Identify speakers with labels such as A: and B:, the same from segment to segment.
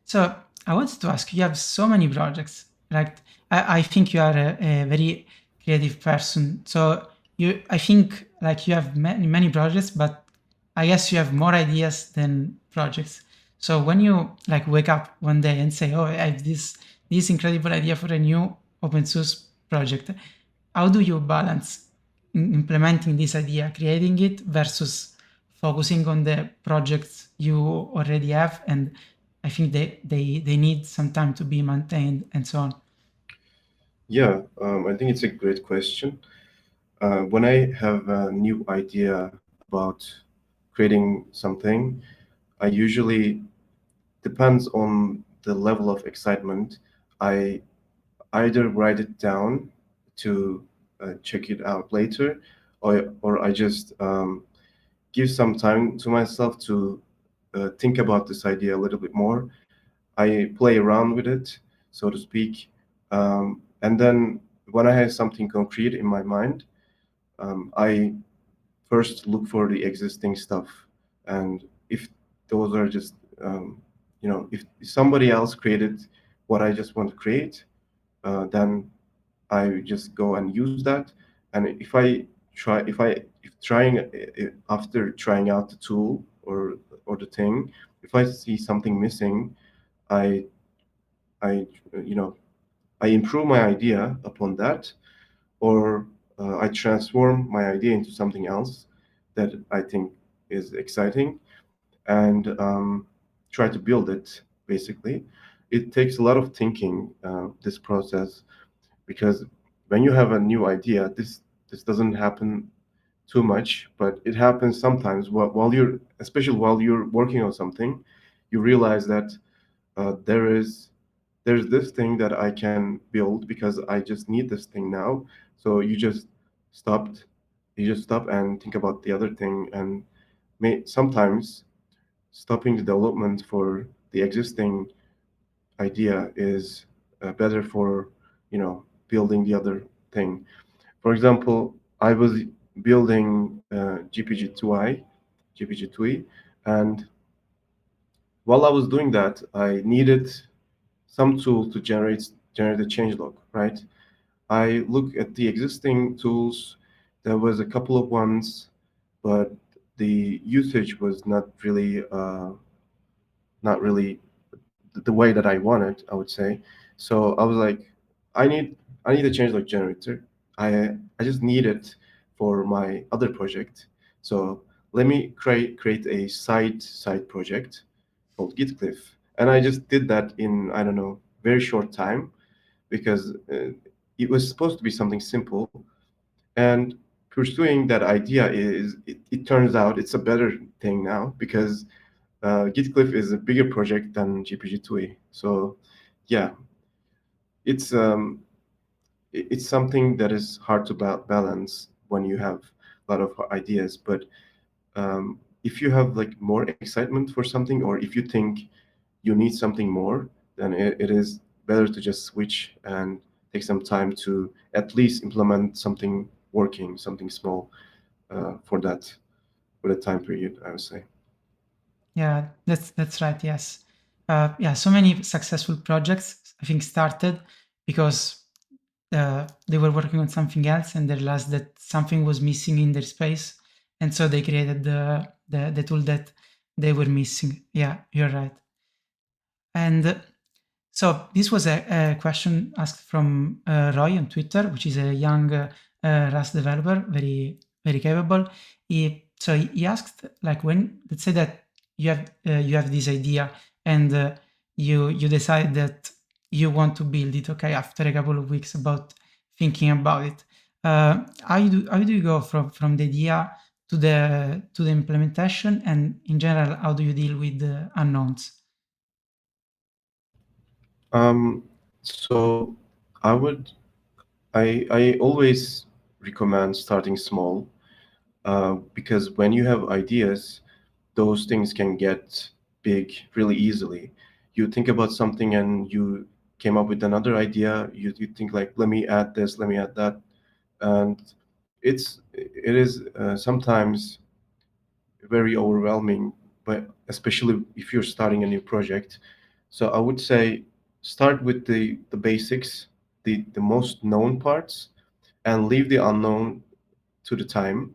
A: So I wanted to ask, you have so many projects. Like I think you are a very creative person. So I think like you have many projects, but I guess you have more ideas than projects. So when you like wake up one day and say, "Oh, I have this incredible idea for a new open source project," how do you balance implementing this idea, creating it versus focusing on the projects you already have? And I think they need some time to be maintained and so on.
B: Yeah, I think it's a great question. When I have a new idea about creating something, I usually depends on the level of excitement. I either write it down to check it out later, or I just give some time to myself to think about this idea a little bit more. I play around with it, so to speak, and then when I have something concrete in my mind, I first look for the existing stuff, and if those are just if somebody else created what I just want to create, then I just go and use that. And if trying after trying out the tool or the thing, if I see something missing, I I you know I improve my idea upon that, or I transform my idea into something else that I think is exciting, and try to build it. Basically, it takes a lot of thinking, this process, because when you have a new idea, this doesn't happen too much, but it happens sometimes while you're, especially while you're working on something, you realize that there's this thing that I can build because I just need this thing now. So stopped, you just stop and think about the other thing, and sometimes stopping the development for the existing idea is better for building the other thing. For example, I was building GPG2i, GPG2e, and while I was doing that, I needed some tool to generate a changelog, right? I look at the existing tools. There was a couple of ones, but the usage was not really the way that I wanted, I would say. So I was like, I need I need a changelog generator. I just need it for my other project. So let me create a side project called GitCliff, and I just did that in, I don't know, very short time, because it was supposed to be something simple, and pursuing that idea it turns out it's a better thing now, because GitCliff is a bigger project than GPG2e. So yeah, it's it's something that is hard to balance when you have a lot of ideas. But if you have like more excitement for something, or if you think you need something more, then it is better to just switch and take some time to at least implement something working, something small, for that time period, I would say.
A: Yeah, that's right. Yes, yeah. So many successful projects I think started because they were working on something else and they realized that something was missing in their space, and so they created the tool that they were missing. Yeah, you're right. And so this was a question asked from Roy on Twitter, which is a young Rust developer, very capable. So he asked, like, when let's say that you have this idea and you decide that you want to build it. Okay, after a couple of weeks about thinking about it, how do you go from the idea to the implementation, and in general, how do you deal with the unknowns?
B: Um, so I would I always recommend starting small, because when you have ideas, those things can get big really easily. You think about something and you came up with another idea. You think like, let me add this, let me add that, and it is sometimes very overwhelming. But especially if you're starting a new project, So I would say start with the basics, the most known parts, and leave the unknown to the time,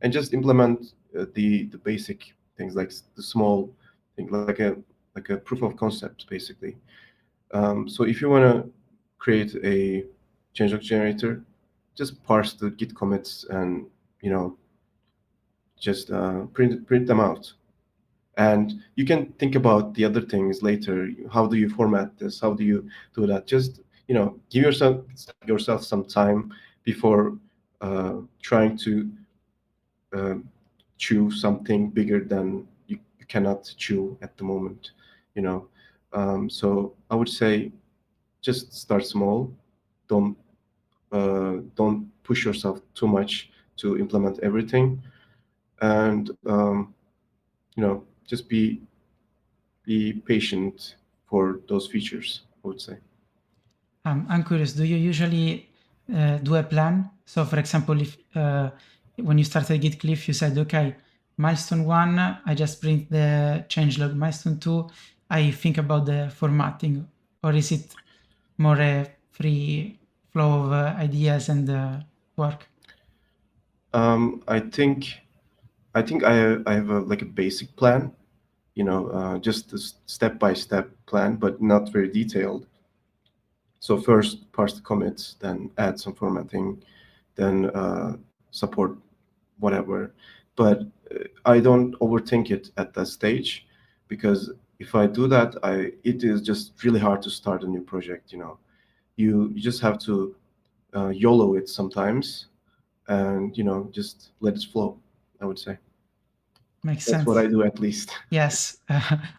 B: and just implement the basic things like the small thing, like a proof of concept, basically. So if you want to create a changelog generator, just parse the Git commits and you know just print them out. And you can think about the other things later. How do you format this? How do you do that? Just give yourself some time before trying to uh, chew something bigger than you cannot chew at the moment. You know, so I would say just start small. Don't push yourself too much to implement everything, and just be patient for those features, I would say.
A: I'm curious, do you usually do a plan? So, for example, if when you started GitCliff, you said, okay, milestone one, I just print the changelog. Milestone two, I think about the formatting. Or is it more a free flow of ideas and work?
B: I think I have a like a basic plan, just a step by step plan, but not very detailed. So first parse the commits, then add some formatting, then support whatever. But I don't overthink it at that stage, because if I do that, it is just really hard to start a new project. You just have to YOLO it sometimes, and just let it flow, I would say.
A: Makes
B: That's what
A: sense.
B: I do, at least.
A: Yes.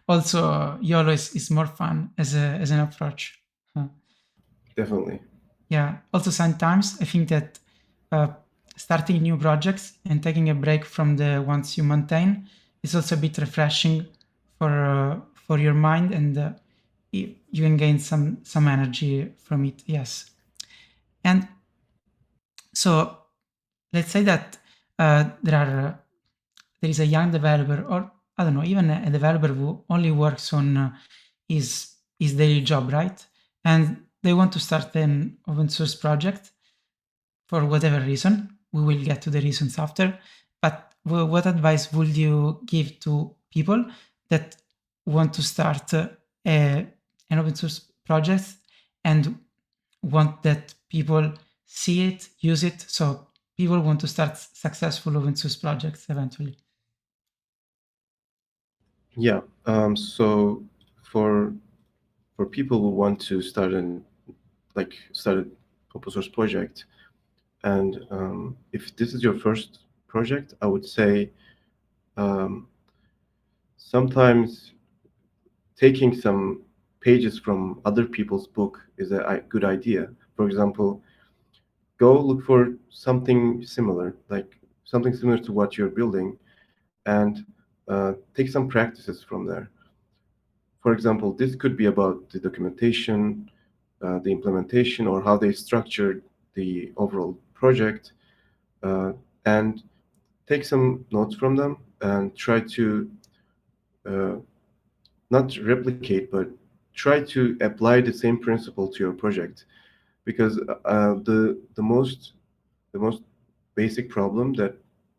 A: Also, YOLO is more fun as an approach. Huh.
B: Definitely.
A: Yeah. Also, sometimes I think that uh, starting new projects and taking a break from the ones you maintain is also a bit refreshing for your mind, and you can gain some energy from it. Yes. And so let's say that there is a young developer, or I don't know, even a developer who only works on his daily job, right? And they want to start an open source project for whatever reason. We will get to the reasons after. But what advice would you give to people that want to start an open source project and want that people see it, use it? So people want to start successful open source projects eventually.
B: Yeah. So for for people who want to start an open source project, and if this is your first project, I would say um, sometimes taking some pages from other people's book is a good idea. For example, go look for something similar to what you're building, and take some practices from there. For example, this could be about the documentation, the implementation, or how they structured the overall project, uh, and take some notes from them and try to uh, not replicate, but try to apply the same principle to your project. Because the most basic problem that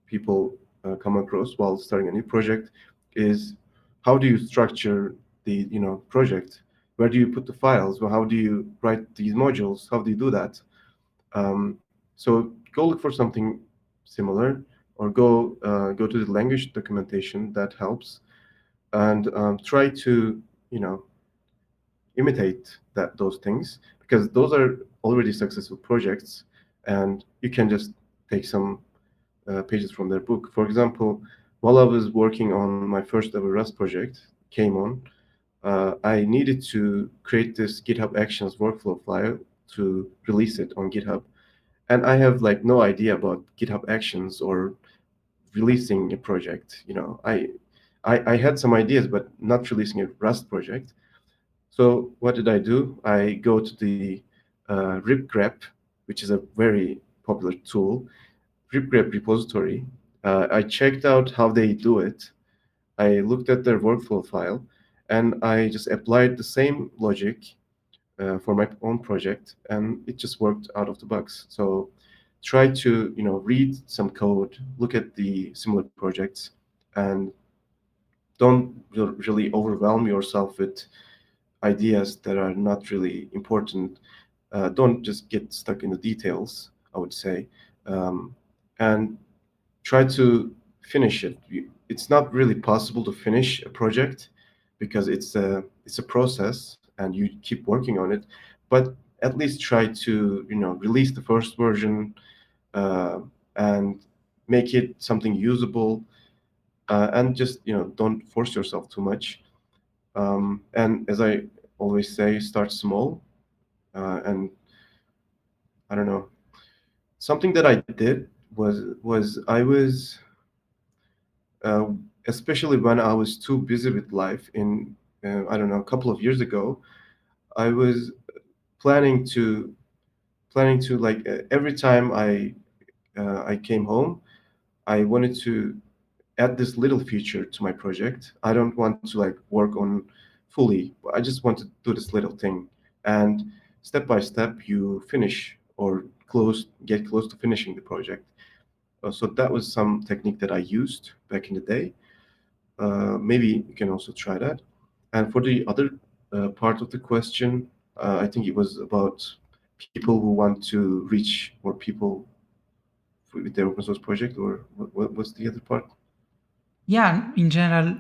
B: people come across while starting a new project is, how do you structure the project? Where do you put the files? Well, how do you write these modules? How do you do that? So go look for something similar, or go to the language documentation that helps, and try to you know imitate those things, because those are already successful projects, and you can just take some pages from their book. For example, while I was working on my first ever Rust project, came on, I needed to create this GitHub Actions workflow file to release it on GitHub. And I have like no idea about GitHub Actions or releasing a project. I had some ideas, but not releasing a Rust project. So what did I do? I go to the ripgrep, which is a very popular tool, ripgrep repository. I checked out how they do it. I looked at their workflow file, and I just applied the same logic for my own project, and it just worked out of the box. So try to read some code, look at the similar projects, and don't really overwhelm yourself with ideas that are not really important. Don't just get stuck in the details, I would say, um, and try to finish it. It's not really possible to finish a project because it's a process and you keep working on it. But at least try to release the first version, uh, and make it something usable, and just don't force yourself too much. And as I always say, start small. And I don't know, something that I did was I was uh, especially when I was too busy with life in I don't know, a couple of years ago, I was planning to like every time I came home, I wanted to add this little feature to my project. I don't want to like work on fully. I just want to do this little thing, and step by step you finish or get close to finishing the project. So that was some technique that I used back in the day. Maybe you can also try that. And for the other part of the question, I think it was about people who want to reach more people with their open source project, or what's the other part?
A: Yeah, in general,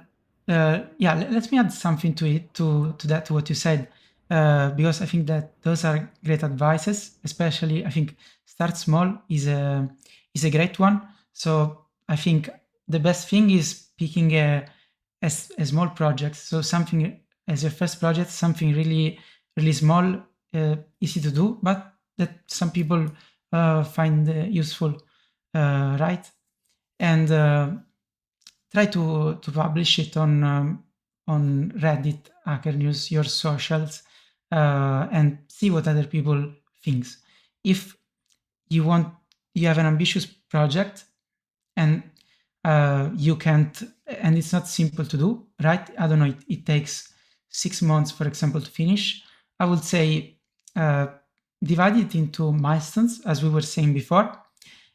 A: yeah, let me add something to it, to that, to what you said, because I think that those are great advices. Especially, I think start small is a great one. So I think the best thing is picking a small project. So something as your first project, something really small, easy to do, but that some people find useful, right? And try to publish it on Reddit, Hacker News, your socials, and see what other people thinks. If you want, you have an ambitious project, and you can't, and it's not simple to do, right? I don't know. It takes 6 months, for example, to finish. I would say uh, divide it into milestones, as we were saying before,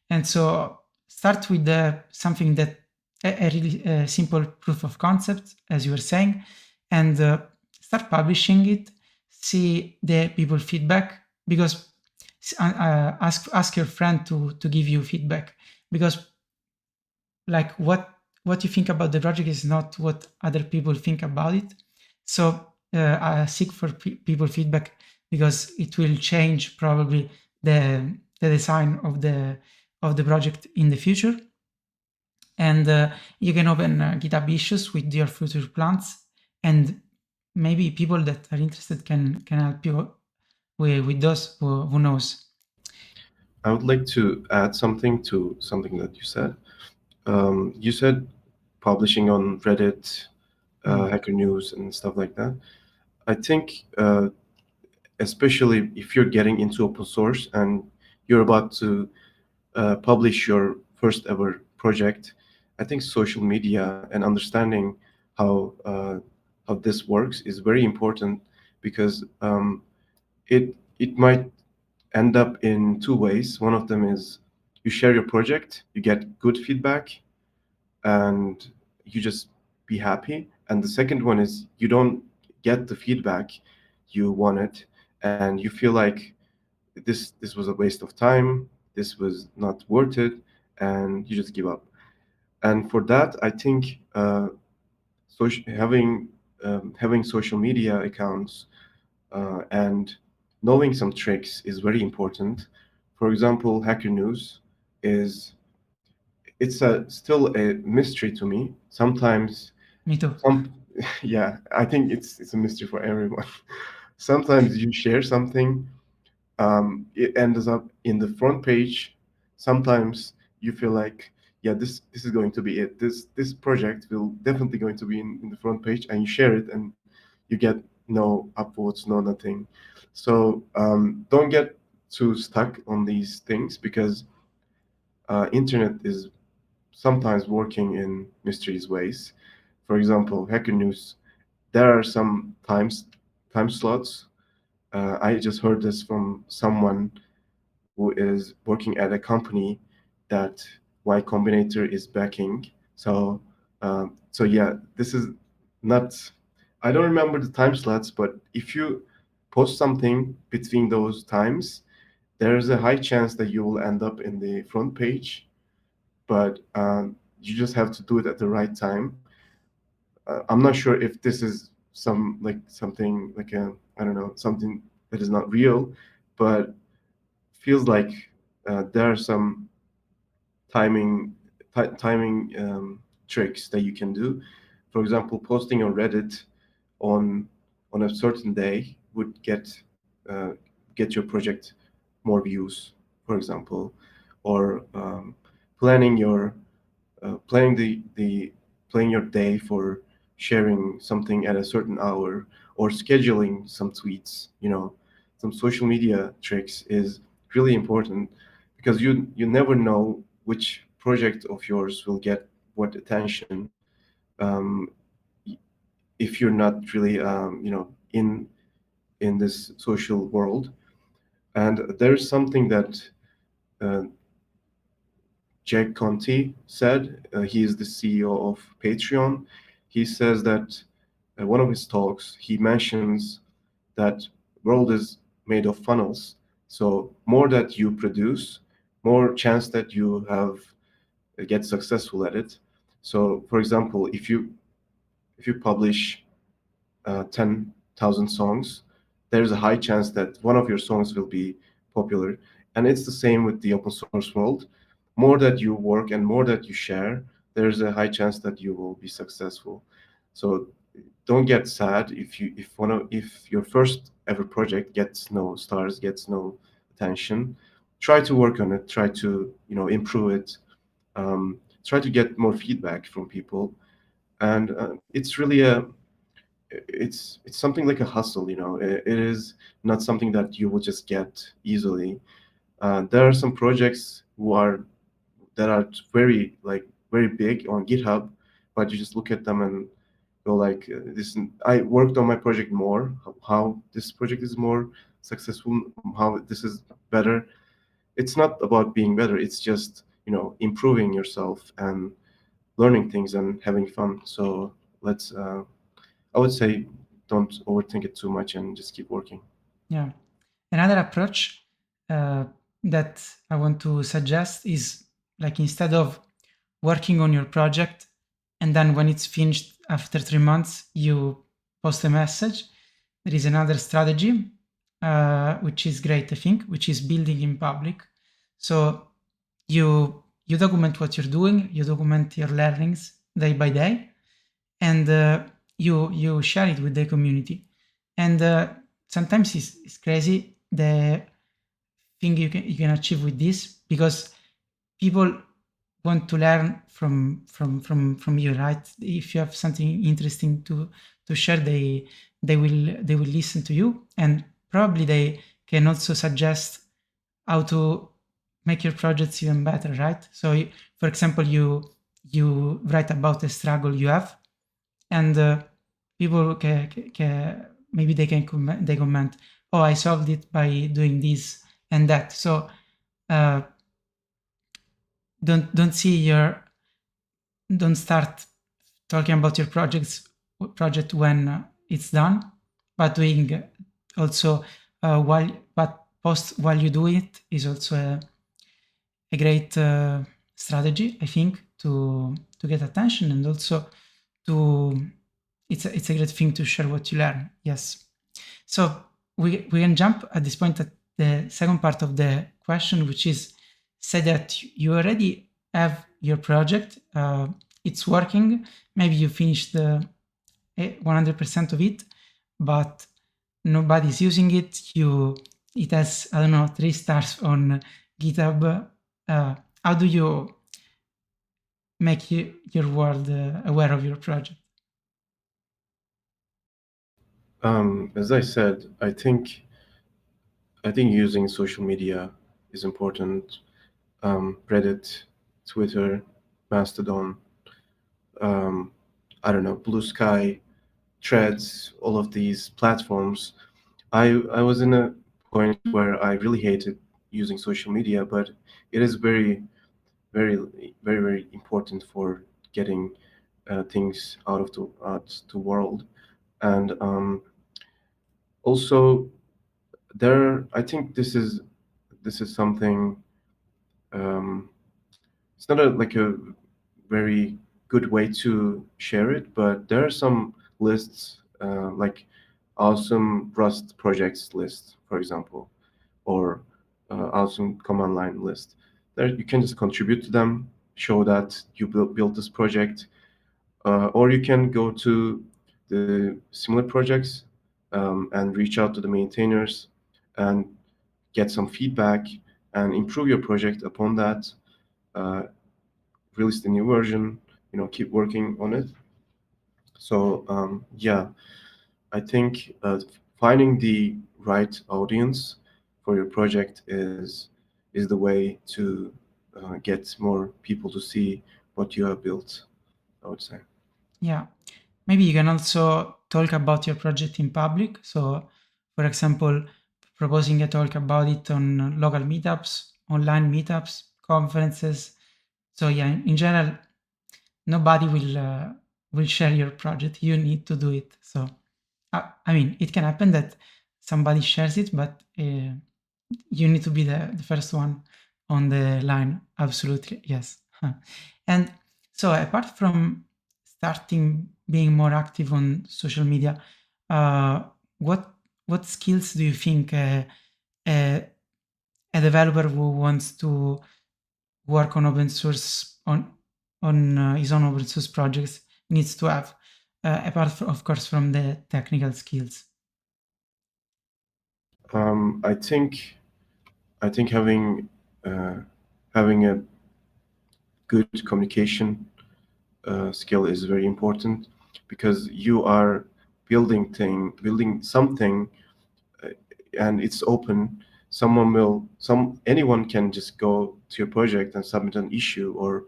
A: and so start with something that a really simple proof of concept, as you were saying, and start publishing it. See the people feedback, because ask your friend to give you feedback, because like what you think about the project is not what other people think about it. So seek for people feedback, because it will change probably the design of the project in the future. And you can open GitHub issues with your future plans, and maybe people that are interested can help you with those. Who knows?
B: I would like to add something to something that you said. You said publishing on Reddit,
A: Mm.
B: Hacker News, and stuff like that. I think, especially if you're getting into open source and you're about to publish your first ever project, I think social media and understanding how this works is very important, because it might end up in two ways. One of them is you share your project, you get good feedback, and you just be happy. And the second one is you don't get the feedback you wanted, and you feel like this was a waste of time, this was not worth it, and you just give up. And for that, I think having social media accounts and knowing some tricks is very important. For example, Hacker News is it's a still a mystery to me. Sometimes
A: Me too.
B: some yeah, I think it's a mystery for everyone. Sometimes you share something, it ends up in the front page. Sometimes you feel like, yeah, this is going to be it. This project will definitely going to be in the front page, and you share it, and you get no upvotes, no nothing. So don't get too stuck on these things, because internet is sometimes working in mysterious ways. For example, Hacker News. there are some time slots. I just heard this from someone who is working at a company that Y Combinator is backing. So yeah, this is not. I don't remember the time slots, but if you post something between those times, there is a high chance that you will end up in the front page. But you just have to do it at the right time. I'm not sure if this is something like a, I don't know, something that is not real, but feels like there are some timing timing tricks that you can do. For example, posting on Reddit on on a certain day would get your project more views, for example, or planning the planning your day for sharing something at a certain hour, or scheduling some tweets. Some social media tricks is really important, because you never know which project of yours will get what attention, um, if you're not really in this social world. And there's something that uh, Jack Conti said. He is the CEO of Patreon. He says that one of his talks, he mentions that world is made of funnels. So more that you produce, more chance that you have get successful at it. So for example, if you publish 10,000 songs, there's a high chance that one of your songs will be popular. And it's the same with the open source world. More that you work and more that you share, there's a high chance that you will be successful. So don't get sad if your first ever project gets no stars, gets no attention. Try to work on it. Try to improve it. Try to get more feedback from people. And it's really it's something like a hustle. It is not something that you will just get easily. There are some projects that are very big on GitHub, but you just look at them and go like, this. I worked on my project more. How this project is more successful, how this is better. It's not about being better. It's just improving yourself and learning things and having fun. So let's. I would say don't overthink it too much and just keep working.
A: Yeah. Another approach uh, that I want to suggest is, like, instead of working on your project and then when it's finished after 3 months, you post a message. There is another strategy, which is great, I think, which is building in public. So you document what you're doing, you document your learnings day by day, and you share it with the community. And sometimes it's crazy the thing you can achieve with this, because people want to learn from you, right? If you have something interesting to share, they will listen to you, and probably they can also suggest how to make your projects even better, right? So for example, you write about the struggle you have, and people maybe they comment, oh, I solved it by doing this and that. So uh, don't start talking about your project when it's done, but doing also but post while you do it is also a great strategy, I think, to get attention, and also to it's a great thing to share what you learn. Yes. So we can jump at this point at the second part of the question, which is, say that you already have your project, it's working, maybe you finished the 100% of it, but nobody's using it. It has, I don't know, 3 stars on GitHub. How do you make your world aware of your project?
B: As I said, I think using social media is important. Reddit, Twitter, Mastodon, um, I don't know, Blue Sky, Threads, all of these platforms, I was in a point where I really hated using social media, but it is very, very important for getting things out the world. And also, I think this is something. Um, it's not like a very good way to share it, but there are some lists, like awesome Rust projects list, for example, or awesome command line list. There you can just contribute to them, show that you built this project, or you can go to the similar projects and reach out to the maintainers and get some feedback and improve your project upon that. Uh, Release the new version, keep working on it. So yeah, I think finding the right audience for your project is the way to get more people to see what you have built, I would say.
A: Yeah. Maybe you can also talk about your project in public. So, for example, proposing a talk about it on local meetups, online meetups, conferences. So yeah, in general, nobody will share your project. You need to do it. So I mean, it can happen that somebody shares it, but you need to be the first one on the line. Absolutely, yes. And so, apart from starting being more active on social media, uh, what what skills do you think a, a developer who wants to work on open source on his own open source projects needs to have, apart from, of course, from the technical skills?
B: I think having a good communication skill is very important because you are building something, uh, and it's open. Anyone can just go to your project and submit an issue, or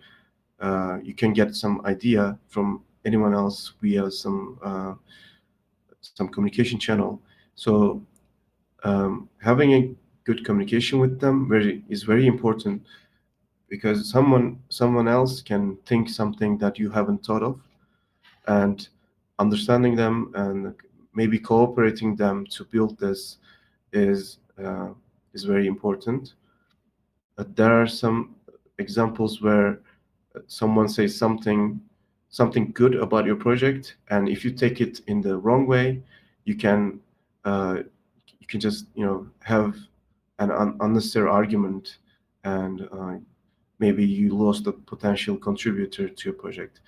B: you can get some idea from anyone else via some communication channel. So having a good communication with them is very important because someone else can think something that you haven't thought of, and understanding them and maybe cooperating them to build this is uh, is very important. There are some examples where someone says something good about your project, and if you take it in the wrong way, you can uh, you can just have an unnecessary argument, and maybe you lost a potential contributor to your project.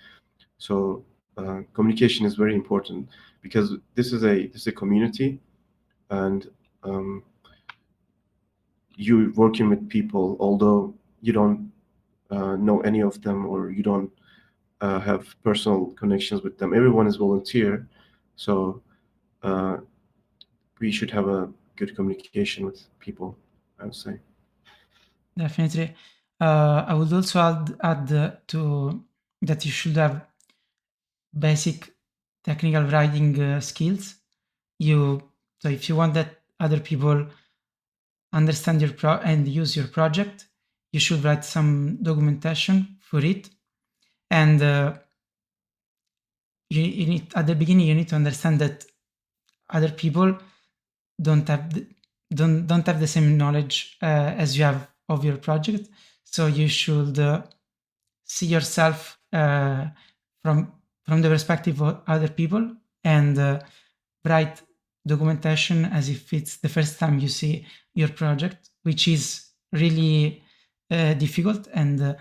B: So communication is very important because this is a community, and um, you working with people, although you don't know any of them, or you don't have personal connections with them. Everyone is volunteer, so uh, we should have a good communication with people, I would say.
A: Definitely. I would also add to that you should have basic technical writing skills. You so if you want that other people understand your and use your project, you should write some documentation for it. And you need at the beginning you need to understand that other people don't have the, don't have the same knowledge as you have of your project. So you should see yourself from the perspective of other people and write documentation as if it's the first time you see your project, which is really difficult. And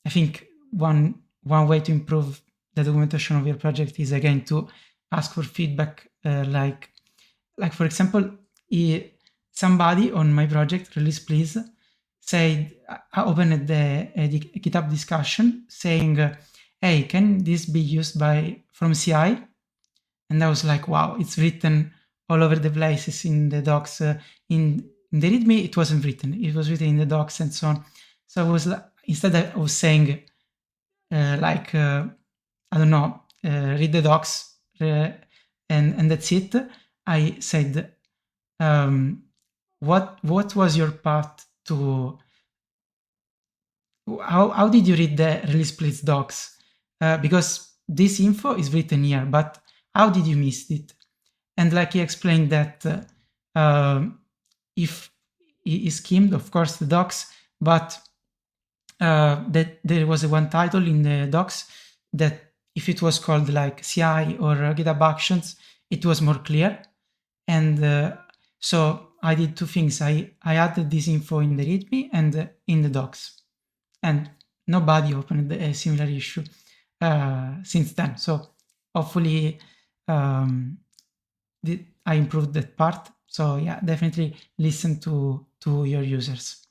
A: I think one way to improve the documentation of your project is again to ask for feedback, like for example, somebody on my project, Release Please, said, I opened the GitHub discussion saying, hey, can this be used from CI? And I was like, wow, it's written all over the places in the docs. In the README, it wasn't written. It was written in the docs and so on. So I was instead I was saying I don't know, read the docs, and that's it. I said, what was your path to how did you read the release splits docs? Because this info is written here, but how did you miss it? And like he explained that if he skimmed, of course, the docs, but that there was one title in the docs that if it was called like CI or GitHub Actions, it was more clear. And so I did two things. I added this info in the README and in the docs, and nobody opened a similar issue since then. So hopefully I improved that part. So yeah, definitely listen to your users.